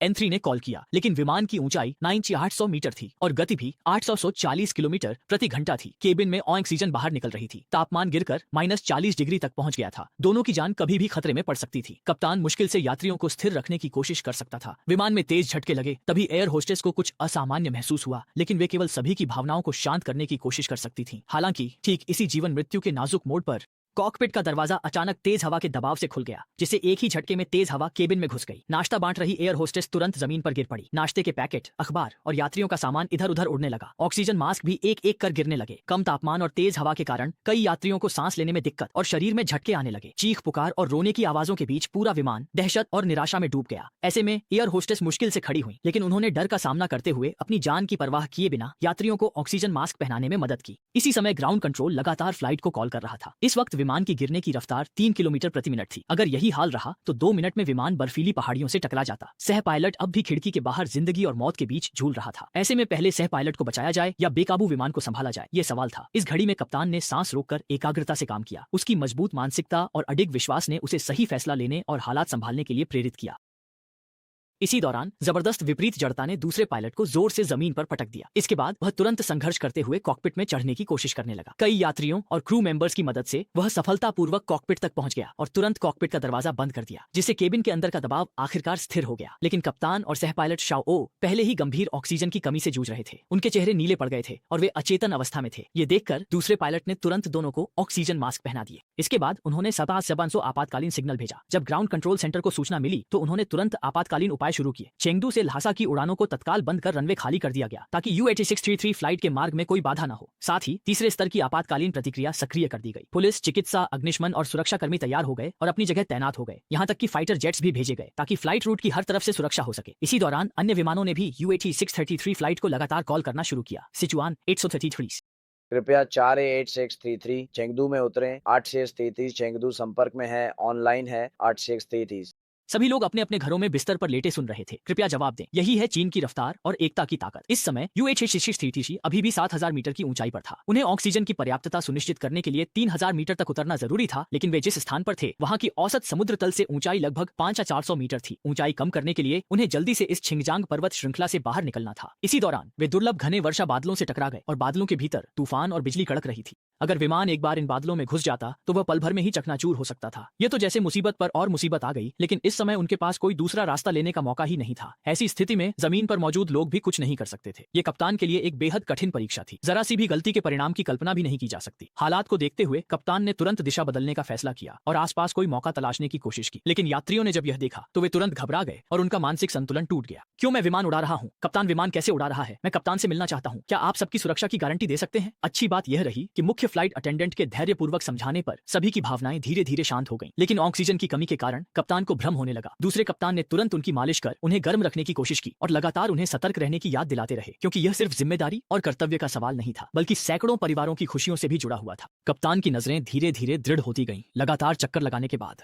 N3 ने call किया, लेकिन विमान की ऊंचाई 9800 मीटर थी और गति भी 840 किलोमीटर प्रति घंटा थी। केबिन में ऑक्सीजन बाहर निकल रही थी। तापमान गिरकर -40 डिग्री तक पहुंच गया था। दोनों की जान कभी भी खतरे में पड़ सकती थी। कप्तान मुश्किल से यात्रियों को स्थिर रखने की कोशिश कर सकता था। विमान में तेज झटके लगे, तभी एयर होस्टेस को कुछ असामान्य महसूस हुआ, लेकिन वे केवल सभी की भावनाओं को शांत करने की कोशिश कर सकती थीं। हालांकि ठीक इसी जीवन मृत्यु के नाजुक मोड़ पर कॉकपिट का दरवाजा अचानक तेज हवा के दबाव से खुल गया, जिससे एक ही झटके में तेज हवा केबिन में घुस गई। नाश्ता बांट रही एयर होस्टेस तुरंत जमीन पर गिर पड़ी। नाश्ते के पैकेट, अखबार और यात्रियों का सामान इधर-उधर उड़ने लगा। ऑक्सीजन मास्क भी एक-एक कर गिरने लगे। कम तापमान और तेज हवा के कारण कई यात्रियों को सांस लेने में दिक्कत और शरीर में झटके आने लगे। चीख पुकार और रोने की आवाजों के बीच पूरा विमान दहशत और निराशा में डूब गया। ऐसे में एयर होस्टेस मुश्किल से खड़ी हुई, लेकिन उन्होंने डर का सामना करते हुए अपनी जान की परवाह किए बिना यात्रियों को ऑक्सीजन मास्क पहनाने में मदद की। इसी समय ग्राउंड कंट्रोल लगातार फ्लाइट को कॉल कर रहा था। इस वक्त विमान की गिरने की रफ्तार 3 किलोमीटर प्रति मिनट थी। अगर यही हाल रहा तो 2 मिनट में विमान बर्फीली पहाड़ियों से टकरा जाता। सह पायलट अब भी खिड़की के बाहर जिंदगी और मौत के बीच झूल रहा था। ऐसे में पहले सह पायलट को बचाया जाए या बेकाबू विमान को संभाला जाए, ये सवाल था। इस घड़ी में कप्तान ने सांस रोककर एकाग्रता से काम किया। उसकी मजबूत मानसिकता और अडिग विश्वास ने उसे सही फैसला लेने और हालात संभालने के लिए प्रेरित किया। इसी दौरान जबरदस्त विपरीत जड़ता ने दूसरे पायलट को जोर से जमीन पर पटक दिया। इसके बाद वह तुरंत संघर्ष करते हुए कॉकपिट में चढ़ने की कोशिश करने लगा। कई यात्रियों और क्रू मेंबर्स की मदद से वह सफलतापूर्वक कॉकपिट तक पहुंच गया और तुरंत कॉकपिट का दरवाजा बंद कर दिया, जिससे केबिन के अंदर का दबाव आखिरकार स्थिर हो गया। लेकिन कप्तान और सह पायलट शाओ पहले ही गंभीर ऑक्सीजन की कमी से जूझ रहे थे। उनके चेहरे नीले पड़ गए थे और वे अचेतन अवस्था में थे। ये देखकर दूसरे पायलट ने तुरंत दोनों को ऑक्सीजन मास्क पहना दिए। इसके बाद उन्होंने 700 आपातकालीन सिग्नल भेजा। जब ग्राउंड कंट्रोल सेंटर को सूचना मिली तो उन्होंने तुरंत आपातकालीन उपाय शुरू किए। चेंगडू से ल्हासा की उड़ानों को तत्काल बंद कर रनवे खाली कर दिया गया, ताकि UH-633 फ्लाइट के मार्ग में कोई बाधा न हो। साथ ही तीसरे स्तर की आपातकालीन प्रतिक्रिया सक्रिय कर दी गई। पुलिस, चिकित्सा, अग्निशमन और सुरक्षा कर्मी तैयार हो गए और अपनी जगह तैनात हो गए। यहाँ तक कि फाइटर जेट्स भी भेजे गए, ताकि फ्लाइट रूट की हर तरफ से सुरक्षा हो सके। इसी दौरान अन्य विमानों ने भी UH-633 फ्लाइट को लगातार कॉल करना शुरू किया। सिचुआन 833, कृपया 4A8633 चेंगदू में उतरें। 8633 चेंगदू संपर्क में है, ऑनलाइन है। 8633। सभी लोग अपने अपने घरों में बिस्तर पर लेटे सुन रहे थे। कृपया जवाब दें। यही है चीन की रफ्तार और एकता की ताकत। इस समय UH-633 अभी भी 7000 मीटर की ऊंचाई पर था। उन्हें ऑक्सीजन की पर्याप्तता सुनिश्चित करने के लिए 3000 मीटर तक उतरना जरूरी था, लेकिन वे जिस स्थान पर थे वहां की औसत समुद्र तल से ऊंचाई लगभग 500-400 मीटर थी। ऊंचाई कम करने के लिए उन्हें जल्दी से इस छिंगजांग पर्वत श्रृंखला से बाहर निकलना था। इसी दौरान वे दुर्लभ घने वर्षा बादलों से टकरा गए और बादलों के भीतर तूफान और बिजली कड़क रही थी। अगर विमान एक बार इन बादलों में घुस जाता तो वह पल भर में ही चकनाचूर हो सकता था। यह तो जैसे मुसीबत पर और मुसीबत आ गई, लेकिन इस समय उनके पास कोई दूसरा रास्ता लेने का मौका ही नहीं था। ऐसी स्थिति में जमीन पर मौजूद लोग भी कुछ नहीं कर सकते थे। ये कप्तान के लिए एक बेहद कठिन परीक्षा थी। जरा सी भी गलती के परिणाम की कल्पना भी नहीं की जा सकती। हालात को देखते हुए कप्तान ने तुरंत दिशा बदलने का फैसला किया और आसपास कोई मौका तलाशने की कोशिश की, लेकिन यात्रियों ने जब यह देखा तो वे तुरंत घबरा गए और उनका मानसिक संतुलन टूट गया। क्यों मैं विमान उड़ा रहा हूँ? कप्तान विमान कैसे उड़ा रहा है? मैं कप्तान से मिलना चाहता हूँ। क्या आप सबकी सुरक्षा की गारंटी दे सकते हैं? अच्छी बात यह रही कि मुख्य फ्लाइट अटेंडेंट के धैर्यपूर्वक समझाने पर सभी की भावनाएं धीरे धीरे शांत हो गईं। लेकिन ऑक्सीजन की कमी के कारण कप्तान को भ्रम होने लगा। दूसरे कप्तान ने तुरंत उनकी मालिश कर उन्हें गर्म रखने की कोशिश की और लगातार उन्हें सतर्क रहने की याद दिलाते रहे, क्योंकि यह सिर्फ जिम्मेदारी और कर्तव्य का सवाल नहीं था, बल्कि सैकड़ों परिवारों की खुशियों से भी जुड़ा हुआ था। कप्तान की नजरें धीरे धीरे दृढ़ होती गईं। लगातार चक्कर लगाने के बाद